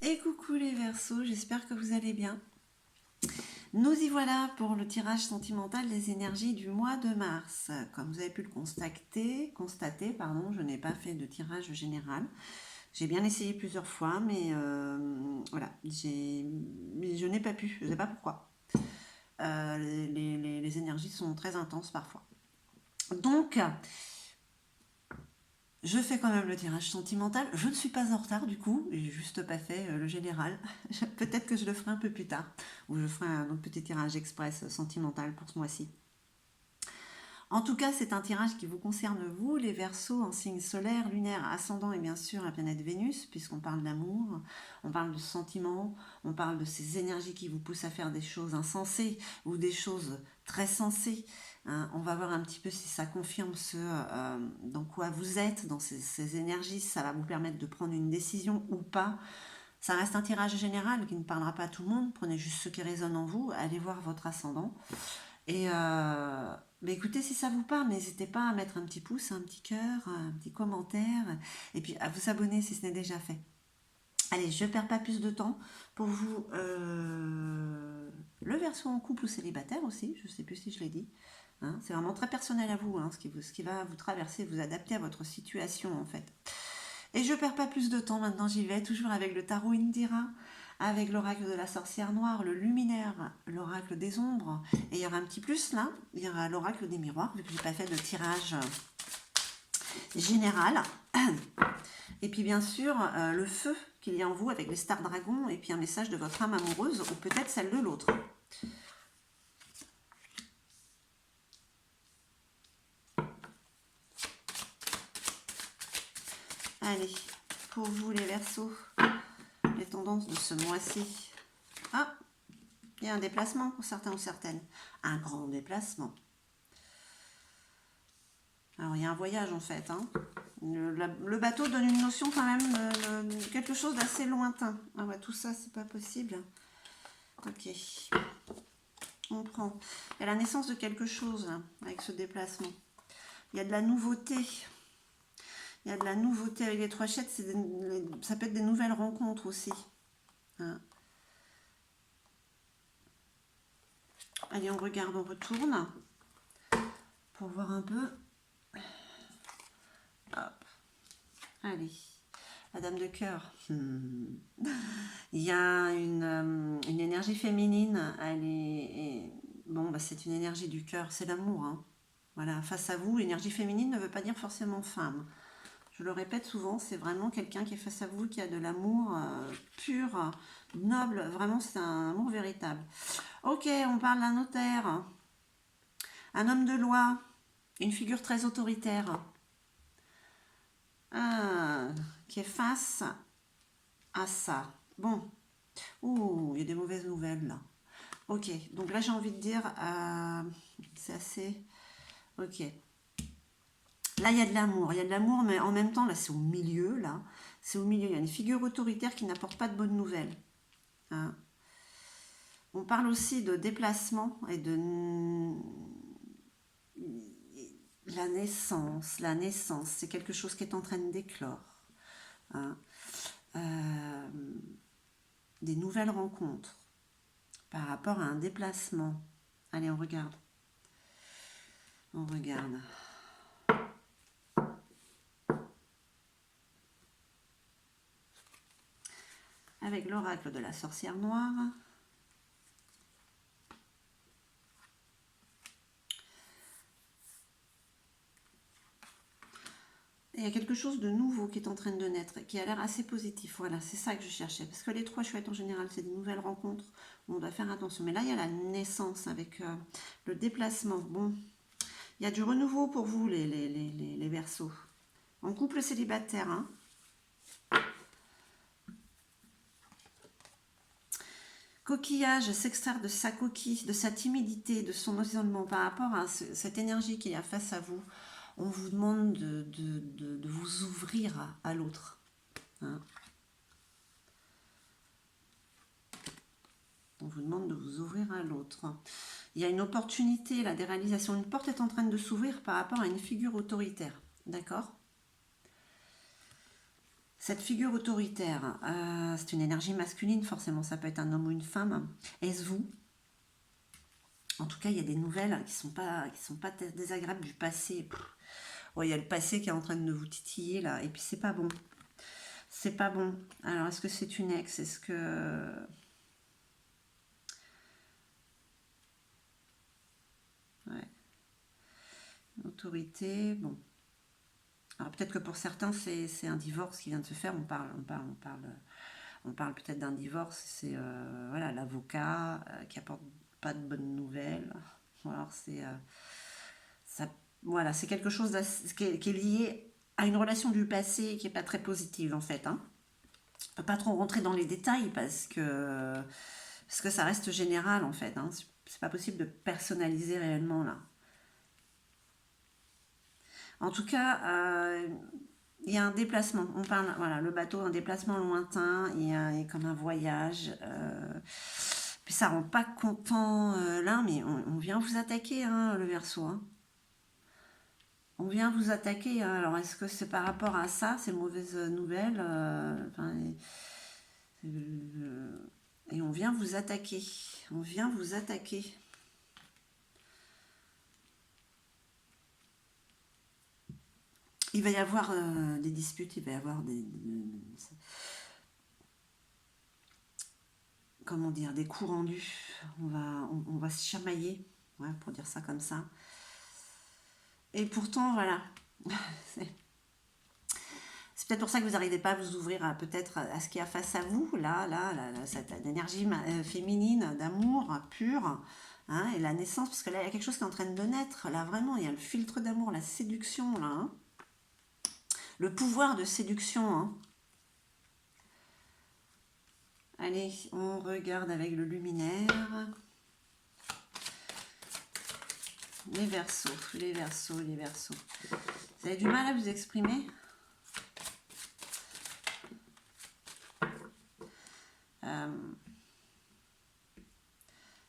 Et coucou les Verseaux, j'espère que vous allez bien. Nous y voilà pour le tirage sentimental des énergies du mois de mars. Comme vous avez pu le constater, je n'ai pas fait de tirage général. J'ai bien essayé plusieurs fois, mais voilà, je n'ai pas pu, je ne sais pas pourquoi. Les énergies sont très intenses parfois. Donc, je fais quand même le tirage sentimental. Je ne suis pas en retard du coup, j'ai juste pas fait le général. Peut-être que je le ferai un peu plus tard, ou je ferai un autre petit tirage express sentimental pour ce mois-ci. En tout cas, c'est un tirage qui vous concerne vous, les Verseaux en signe solaire, lunaire, ascendant et bien sûr la planète Vénus, puisqu'on parle d'amour, on parle de sentiments, on parle de ces énergies qui vous poussent à faire des choses insensées ou des choses très sensées. Hein. On va voir un petit peu si ça confirme ce dans quoi vous êtes, dans ces énergies, ça va vous permettre de prendre une décision ou pas. Ça reste un tirage général qui ne parlera pas à tout le monde, prenez juste ce qui résonne en vous, allez voir votre ascendant. Et bah écoutez, si ça vous parle, n'hésitez pas à mettre un petit pouce, un petit cœur, un petit commentaire, et puis à vous abonner si ce n'est déjà fait. Allez, je ne perds pas plus de temps pour vous. Le Verseau en couple ou célibataire aussi, je ne sais plus si je l'ai dit. Hein, c'est vraiment très personnel à vous, hein, ce qui va vous traverser, vous adapter à votre situation en fait. Et je ne perds pas plus de temps, maintenant j'y vais, toujours avec le tarot Indira, avec l'oracle de la sorcière noire, le luminaire, l'oracle des ombres. Et il y aura un petit plus là, il y aura l'oracle des miroirs, vu que je n'ai pas fait de tirage général. Et puis bien sûr, le feu qu'il y a en vous avec les stars dragons, et puis un message de votre âme amoureuse, ou peut-être celle de l'autre. Allez, pour vous les Verseaux, les tendances de ce mois-ci. Ah, il y a un déplacement pour certains ou certaines. Un grand déplacement. Alors, il y a un voyage en fait. Hein. Le bateau donne une notion quand même de quelque chose d'assez lointain. Ah ouais, tout ça, c'est pas possible. Ok. On prend. Il y a la naissance de quelque chose là, avec ce déplacement. Il y a de la nouveauté. Il y a de la nouveauté avec les trois chètes. Ça peut être des nouvelles rencontres aussi. Hein. Allez, on regarde, on retourne pour voir un peu. Hop. Allez, la dame de cœur. Il y a une énergie féminine. Bon, bah, c'est une énergie du cœur, c'est l'amour. Hein. Voilà, face à vous, l'énergie féminine ne veut pas dire forcément femme. Je le répète souvent, c'est vraiment quelqu'un qui est face à vous, qui a de l'amour pur, noble. Vraiment, c'est un amour véritable. Ok, on parle d'un notaire, un homme de loi, une figure très autoritaire. Qui est face à ça. Bon, ouh, il y a des mauvaises nouvelles là. Ok, donc là j'ai envie de dire, c'est assez... Ok. Là il y a de l'amour, mais en même temps, là c'est au milieu, là. C'est au milieu, il y a une figure autoritaire qui n'apporte pas de bonnes nouvelles. Hein. On parle aussi de déplacement et de... La naissance, c'est quelque chose qui est en train d'éclore. Hein. Des nouvelles rencontres par rapport à un déplacement. Allez, on regarde. On regarde. Avec l'oracle de la sorcière noire. Et il y a quelque chose de nouveau qui est en train de naître, qui a l'air assez positif. Voilà, c'est ça que je cherchais. Parce que les trois chouettes en général, c'est des nouvelles rencontres où on doit faire attention. Mais là, il y a la naissance avec le déplacement. Bon, il y a du renouveau pour vous, les Verseaux. En couple célibataire, hein. Coquillage s'extraire de sa coquille, de sa timidité, de son isolement par rapport à cette énergie qu'il y a face à vous. On vous demande de vous ouvrir à l'autre. Hein. On vous demande de vous ouvrir à l'autre. Il y a une opportunité, là, des réalisations. Une porte est en train de s'ouvrir par rapport à une figure autoritaire. D'accord ? Cette figure autoritaire, c'est une énergie masculine, forcément ça peut être un homme ou une femme. Est-ce vous? En tout cas, il y a des nouvelles qui sont pas désagréables du passé. Ouais, il y a le passé qui est en train de vous titiller là, et puis c'est pas bon. C'est pas bon. Alors, est-ce que c'est une ex? Est-ce que... Ouais. Autorité, bon. Alors peut-être que pour certains, c'est un divorce qui vient de se faire. On parle peut-être d'un divorce. C'est voilà, l'avocat qui apporte pas de bonnes nouvelles. Ou alors c'est ça, voilà, c'est quelque chose qui est lié à une relation du passé qui est pas très positive en fait. Hein. On peut pas trop rentrer dans les détails parce que ça reste général en fait. Hein. C'est pas possible de personnaliser réellement là. En tout cas, il y a un déplacement. On parle, voilà, le bateau, un déplacement lointain, il y a comme un voyage. Puis ça rend pas content là, mais on vient vous attaquer, hein, le Verseau. Hein. On vient vous attaquer. Hein. Alors, est-ce que c'est par rapport à ça, ces mauvaises nouvelles enfin, et on vient vous attaquer. On vient vous attaquer. Il va y avoir des disputes, il va y avoir comment dire, des coups rendus. On va se chamailler, ouais, pour dire ça comme ça. Et pourtant, voilà, c'est peut-être pour ça que vous n'arrivez pas à vous ouvrir peut-être à ce qu'il y a face à vous, cette énergie féminine, d'amour pur, hein, et la naissance, parce que là, il y a quelque chose qui est en train de naître, là, vraiment, il y a le filtre d'amour, la séduction, là, hein, le pouvoir de séduction, hein. Allez, on regarde avec le luminaire. Les Verseaux, les Verseaux, les Verseaux. Vous avez du mal à vous exprimer?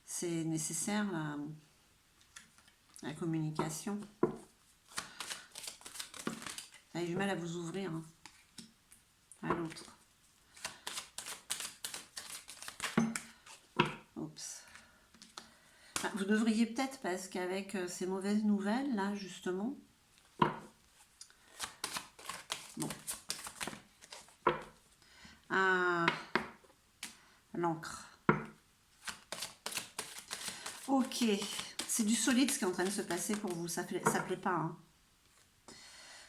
C'est nécessaire la communication. Vous avez du mal à vous ouvrir hein, à l'autre. Oups. Enfin, vous devriez peut-être, parce qu'avec ces mauvaises nouvelles, là, justement, bon. Ah, l'encre. Ok, c'est du solide ce qui est en train de se passer pour vous. Ça plaît pas. Hein.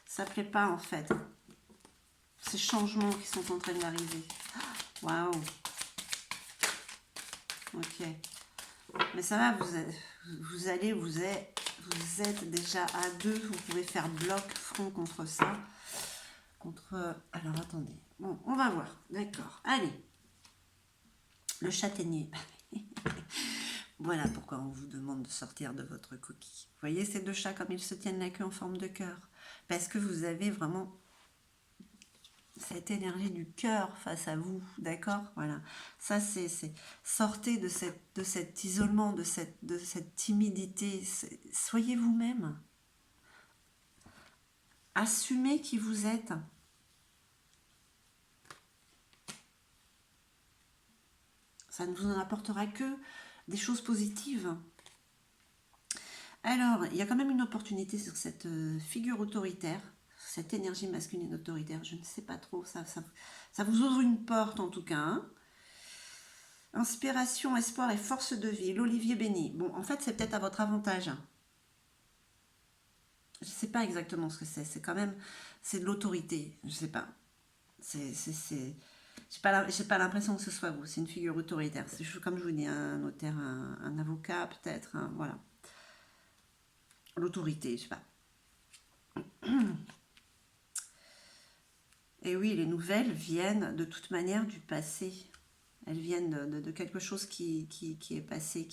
Ça plaît pas en fait. Ces changements qui sont en train d'arriver. Waouh. Ok. Mais ça va, vous êtes déjà à deux. Vous pouvez faire bloc front contre ça. Alors attendez. Bon, on va voir. D'accord. Allez. Le châtaignier. Voilà pourquoi on vous demande de sortir de votre coquille. Vous voyez ces deux chats comme ils se tiennent la queue en forme de cœur. Parce que vous avez vraiment cette énergie du cœur face à vous, d'accord? Voilà. Ça, c'est sortez de cet isolement, de cette timidité. Soyez vous-même. Assumez qui vous êtes. Ça ne vous en apportera que des choses positives. Alors, il y a quand même une opportunité sur cette figure autoritaire, cette énergie masculine autoritaire, je ne sais pas trop, ça vous ouvre une porte en tout cas. Hein. Inspiration, espoir et force de vie, l'olivier béni. Bon, en fait, c'est peut-être à votre avantage. Je ne sais pas exactement ce que c'est quand même, c'est de l'autorité, je ne sais pas. J'ai pas l'impression que ce soit vous, c'est une figure autoritaire. C'est comme je vous dis, un notaire, un avocat peut-être, voilà. L'autorité, je sais pas. Et oui, les nouvelles viennent de toute manière du passé. Elles viennent de quelque chose qui est passé,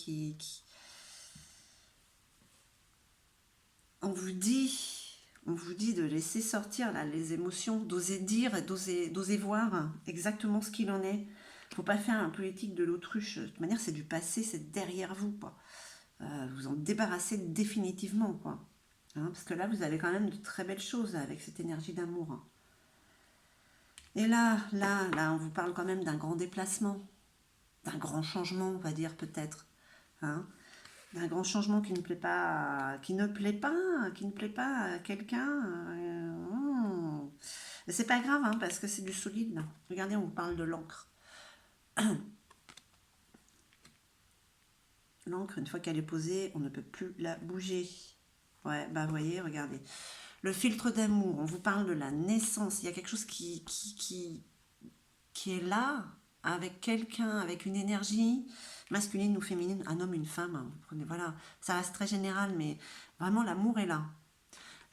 On vous dit de laisser sortir là, les émotions, d'oser dire, d'oser voir exactement ce qu'il en est. Il ne faut pas faire un politique de l'autruche. De toute manière, c'est du passé, c'est derrière vous. Quoi. Vous en débarrassez définitivement. Quoi. Hein, parce que là, vous avez quand même de très belles choses avec cette énergie d'amour. Hein. Et là, on vous parle quand même d'un grand déplacement, d'un grand changement, on va dire peut-être, hein, d'un grand changement qui ne plaît pas, qui ne plaît pas à quelqu'un. Mais c'est pas grave, hein, parce que c'est du solide, là. Regardez, on vous parle de l'encre. L'encre, une fois qu'elle est posée, on ne peut plus la bouger. Ouais, bah vous voyez, regardez. Le filtre d'amour, on vous parle de la naissance. Il y a quelque chose qui est là, avec quelqu'un, avec une énergie masculine ou féminine, un homme, une femme. Hein. Voilà, ça reste très général, mais vraiment l'amour est là.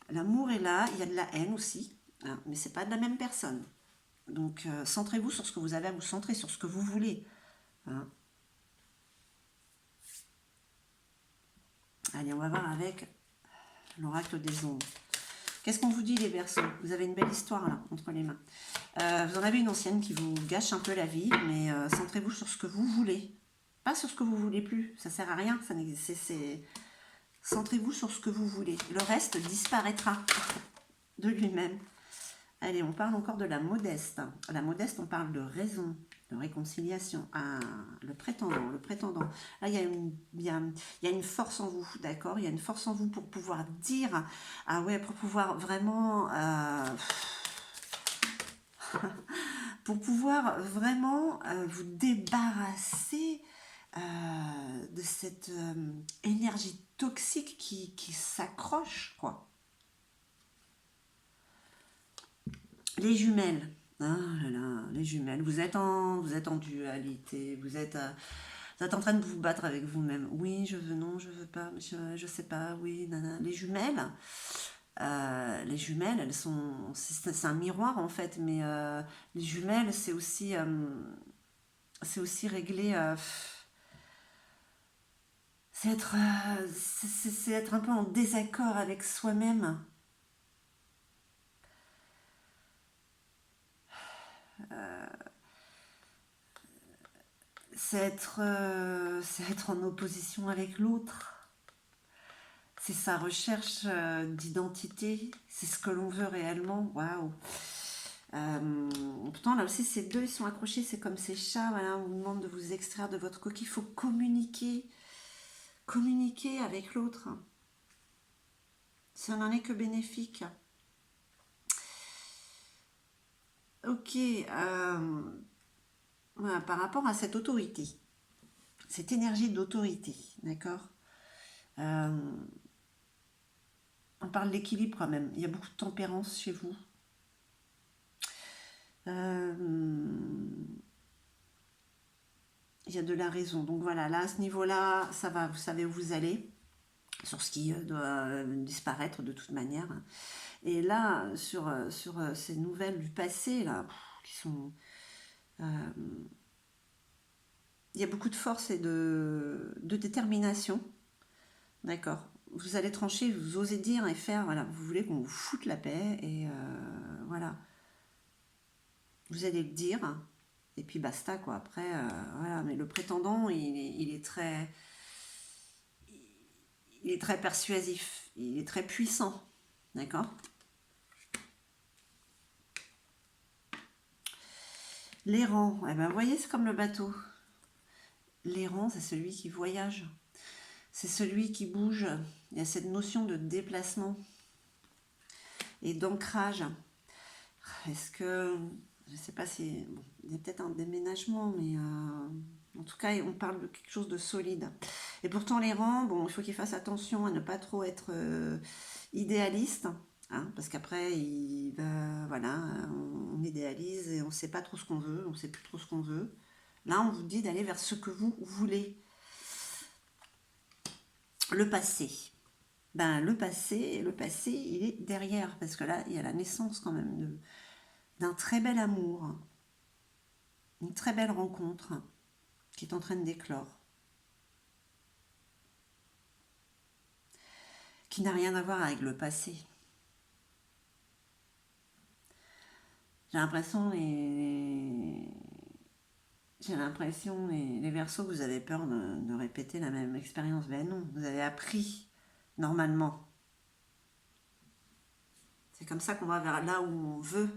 L'amour est là, il y a de la haine aussi, hein, mais c'est pas de la même personne. Donc centrez-vous sur ce que vous avez à vous centrer, sur ce que vous voulez. Hein. Allez, on va voir avec l'oracle des ombres. Qu'est-ce qu'on vous dit les Verseaux? Vous avez une belle histoire là, entre les mains. Vous en avez une ancienne qui vous gâche un peu la vie, mais centrez-vous sur ce que vous voulez. Pas sur ce que vous voulez plus, ça sert à rien. Centrez-vous sur ce que vous voulez. Le reste disparaîtra de lui-même. Allez, on parle encore de la modeste. La modeste, on parle de raison, de réconciliation. Ah, le prétendant, le prétendant. Là, il y a une force en vous, d'accord? Il y a une force en vous pour pouvoir dire, ah ouais, pour pouvoir vraiment, pour pouvoir vraiment vous débarrasser de cette énergie toxique qui s'accroche, quoi. Les jumelles. Ah là là, les jumelles. Vous êtes en dualité. Vous êtes en train de vous battre avec vous-même. Oui, je veux, non, je veux pas, je sais pas, oui, nana. Les jumelles, elles sont, c'est un miroir en fait, mais les jumelles, c'est aussi régler, c'est être un peu en désaccord avec soi-même. C'est être en opposition avec l'autre. C'est sa recherche d'identité. C'est ce que l'on veut réellement. Waouh. Pourtant, là aussi, ces deux, ils sont accrochés. C'est comme ces chats. Voilà, on vous demande de vous extraire de votre coquille. Il faut communiquer. Communiquer avec l'autre. Ça n'en est que bénéfique. Ok. Voilà, par rapport à cette autorité. Cette énergie d'autorité. D'accord. Euh, on parle d'équilibre quand même. Il y a beaucoup de tempérance chez vous. Euh, il y a de la raison. Donc voilà, là, à ce niveau-là, ça va, vous savez où vous allez, sur ce qui doit disparaître de toute manière. Et là, sur ces nouvelles du passé, là, qui sont... euh, il y a beaucoup de force et de détermination. D'accord. Vous allez trancher, vous osez dire et faire, voilà, vous voulez qu'on vous foute la paix, et voilà. Vous allez le dire, et puis basta, quoi. Après, voilà, mais le prétendant, il est très persuasif, il est très puissant, d'accord? L'errant, eh ben, vous voyez, c'est comme le bateau. L'errant, c'est celui qui voyage, c'est celui qui bouge. Il y a cette notion de déplacement et d'ancrage. Est-ce que, je ne sais pas si, bon, il y a peut-être un déménagement, mais en tout cas, on parle de quelque chose de solide. Et pourtant, l'errant, bon, il faut qu'il fasse attention à ne pas trop être idéaliste. Hein, parce qu'après, voilà, on idéalise et on ne sait pas trop ce qu'on veut, on ne sait plus trop ce qu'on veut. Là, on vous dit d'aller vers ce que vous voulez. Le passé. Ben, le passé, il est derrière, parce que là, il y a la naissance quand même d'un très bel amour, une très belle rencontre qui est en train de d'éclore, qui n'a rien à voir avec le passé. J'ai l'impression, les Verseaux, que vous avez peur de répéter la même expérience. Ben non, vous avez appris normalement. C'est comme ça qu'on va vers là où on veut.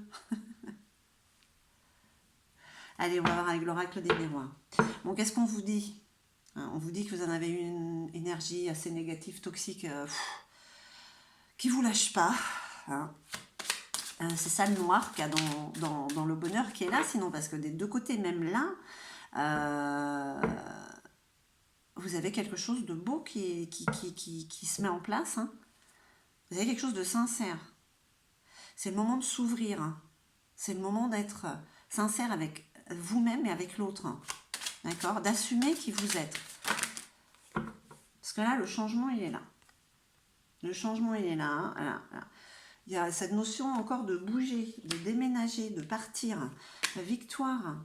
Allez, on va voir avec l'oracle des miroirs. Bon, qu'est-ce qu'on vous dit? On vous dit que vous en avez une énergie assez négative, toxique, qui vous lâche pas. Hein. C'est ça le noir qu'il y a dans le bonheur qui est là, sinon parce que des deux côtés, même là, vous avez quelque chose de beau qui se met en place. Hein. Vous avez quelque chose de sincère. C'est le moment de s'ouvrir. Hein. C'est le moment d'être sincère avec vous-même et avec l'autre. Hein. D'accord? D'assumer qui vous êtes. Parce que là, le changement, il est là. Le changement, il est là. Hein. Là. Il y a cette notion encore de bouger, de déménager, de partir. La victoire.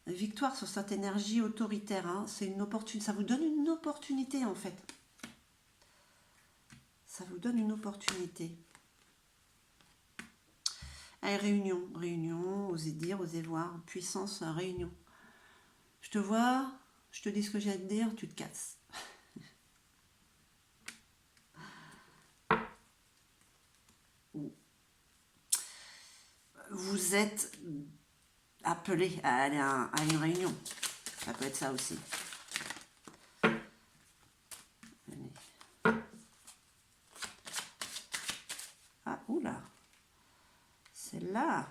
La victoire sur cette énergie autoritaire. Hein. C'est une opportunité. Ça vous donne une opportunité, en fait. Ça vous donne une opportunité. Allez, réunion, osez dire, osez voir, puissance, réunion. Je te vois, je te dis ce que j'ai à te dire, tu te casses. Vous êtes appelé à aller à une réunion. Ça peut être ça aussi. Ah, oula. Celle-là.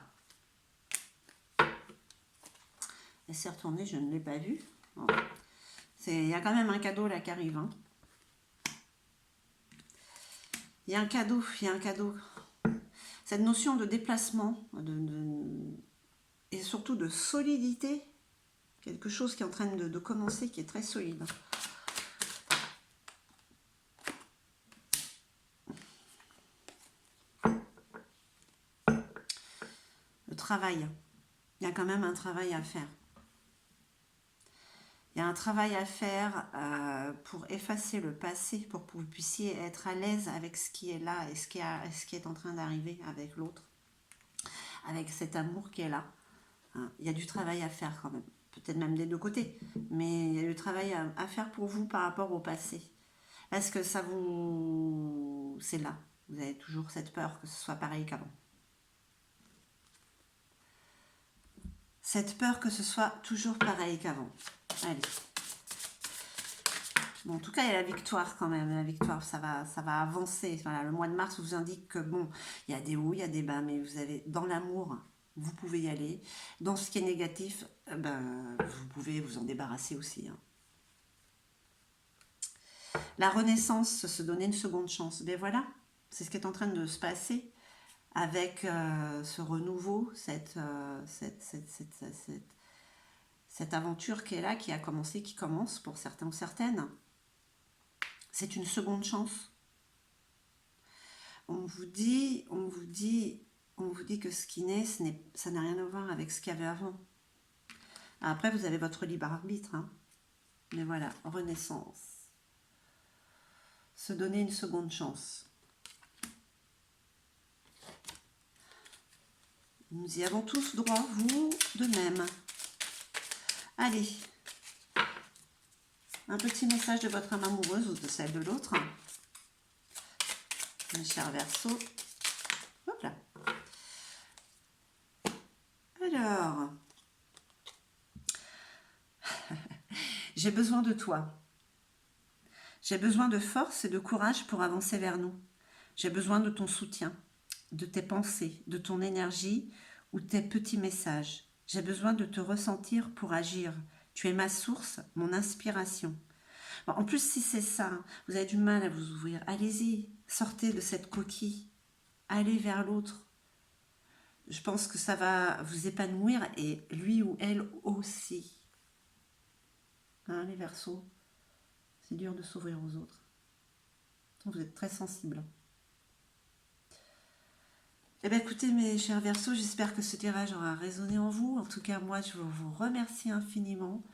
Elle s'est retournée, je ne l'ai pas vue. Bon. Il y a quand même un cadeau là qui arrive. Hein. Il y a un cadeau. Cette notion de déplacement et surtout de solidité, quelque chose qui est en train de commencer, qui est très solide. Le travail. Il y a quand même un travail à faire. Il y a un travail à faire pour effacer le passé, pour que vous puissiez être à l'aise avec ce qui est là et ce qui est en train d'arriver avec l'autre, avec cet amour qui est là. Hein. Il y a du travail à faire quand même, peut-être même des deux côtés, mais il y a du travail à faire pour vous par rapport au passé. Parce que ça vous... c'est là. Vous avez toujours cette peur que ce soit pareil qu'avant. Cette peur que ce soit toujours pareil qu'avant. Allez. Bon, en tout cas, il y a la victoire quand même. La victoire, ça va avancer. Voilà, le mois de mars vous indique que bon, il y a des hauts, il y a des bas, mais vous avez dans l'amour, vous pouvez y aller. Dans ce qui est négatif, vous pouvez vous en débarrasser aussi. Hein. La renaissance, se donner une seconde chance. Ben voilà, c'est ce qui est en train de se passer avec ce renouveau, cette aventure qui est là, qui a commencé, qui commence pour certains ou certaines. C'est une seconde chance. On vous dit que ce qui naît, ça n'a rien à voir avec ce qu'il y avait avant. Après, vous avez votre libre arbitre. Hein. Mais voilà, renaissance. Se donner une seconde chance. Nous y avons tous droit, vous de même. Allez. Un petit message de votre âme amoureuse ou de celle de l'autre. Mes chers Verseaux. Hop là. Alors. J'ai besoin de toi. J'ai besoin de force et de courage pour avancer vers nous. J'ai besoin de ton soutien, de tes pensées, de ton énergie ou tes petits messages. J'ai besoin de te ressentir pour agir. Tu es ma source, mon inspiration. Bon, en plus, si c'est ça, vous avez du mal à vous ouvrir, allez-y, sortez de cette coquille, allez vers l'autre. Je pense que ça va vous épanouir et lui ou elle aussi. Hein, les Verseaux, c'est dur de s'ouvrir aux autres. Vous êtes très sensibles. Eh bien écoutez mes chers Verseaux, j'espère que ce tirage aura résonné en vous. En tout cas, moi je vous remercie infiniment.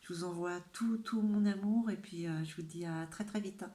Je vous envoie tout mon amour et puis je vous dis à très très vite.